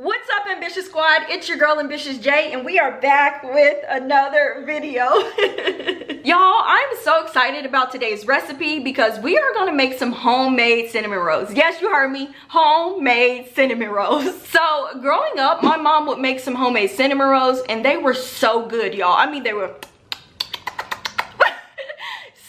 What's up, Ambitious Squad? It's your girl Ambitious J, and we are back with another video. Y'all, I'm so excited about today's recipe because we are gonna make some homemade cinnamon rolls. Yes, you heard me, homemade cinnamon rolls. So growing up, my mom would make some homemade cinnamon rolls and they were so good, y'all. I mean, they were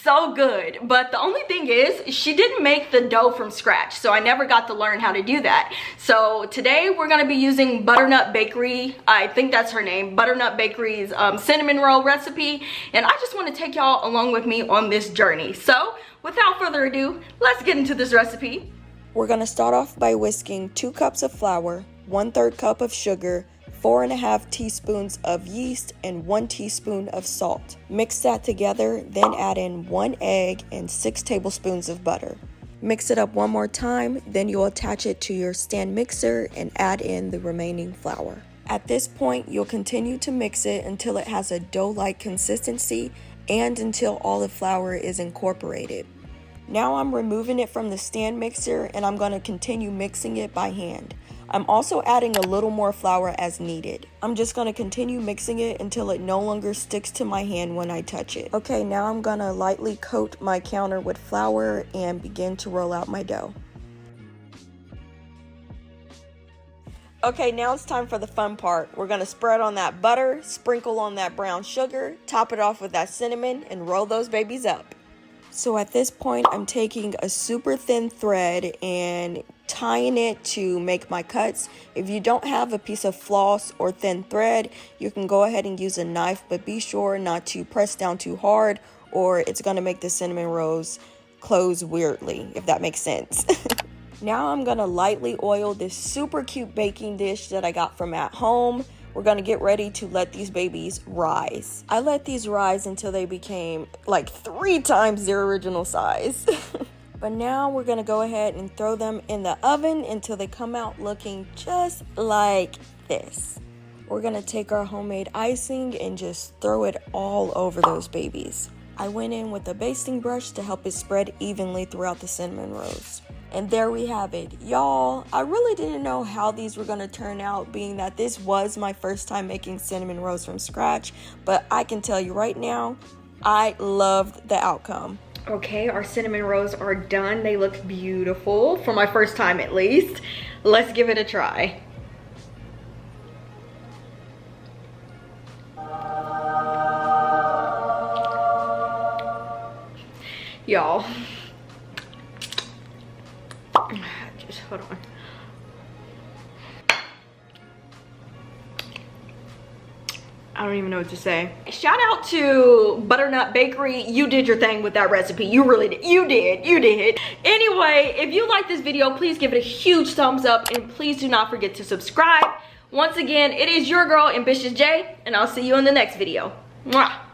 so good, but the only thing is she didn't make the dough from scratch, so I never got to learn how to do that. So today we're going to be using Butternut Bakery, I think that's her name, Butternut Bakery's cinnamon roll recipe, and I just want to take y'all along with me on this journey. So without further ado, let's get into this recipe. We're going to start off by whisking 2 cups of flour, 1/3 cup of sugar, 4.5 teaspoons of yeast, and 1 teaspoon of salt. Mix that together, then add in 1 egg and 6 tablespoons of butter. Mix it up one more time, then you'll attach it to your stand mixer and add in the remaining flour. At this point, you'll continue to mix it until it has a dough-like consistency and until all the flour is incorporated. Now I'm removing it from the stand mixer and I'm going to continue mixing it by hand. I'm also adding a little more flour as needed. I'm just going to continue mixing it until it no longer sticks to my hand when I touch it. Okay, now I'm going to lightly coat my counter with flour and begin to roll out my dough. Okay, now it's time for the fun part. We're going to spread on that butter, sprinkle on that brown sugar, top it off with that cinnamon, and roll those babies up. So at this point, I'm taking a super thin thread and tying it to make my cuts. If you don't have a piece of floss or thin thread, you can go ahead and use a knife, but be sure not to press down too hard or it's going to make the cinnamon rolls close weirdly, if that makes sense. Now I'm going to lightly oil this super cute baking dish that I got from at home. We're going to get ready to let these babies rise. I let these rise until they became like 3 times their original size. But now we're going to go ahead and throw them in the oven until they come out looking just like this. We're going to take our homemade icing and just throw it all over those babies. I went in with a basting brush to help it spread evenly throughout the cinnamon rolls. And there we have it. Y'all, I really didn't know how these were going to turn out, being that this was my first time making cinnamon rolls from scratch. But I can tell you right now, I loved the outcome. Okay, our cinnamon rolls are done. They look beautiful, for my first time at least. Let's give it a try. Y'all, just hold on. I don't even know what to say. Shout out to Butternut Bakery. You did your thing with that recipe. You really did. You did. Anyway, if you like this video, please give it a huge thumbs up and please do not forget to subscribe. Once again, it is your girl Ambitious J, and I'll see you in the next video. Mwah.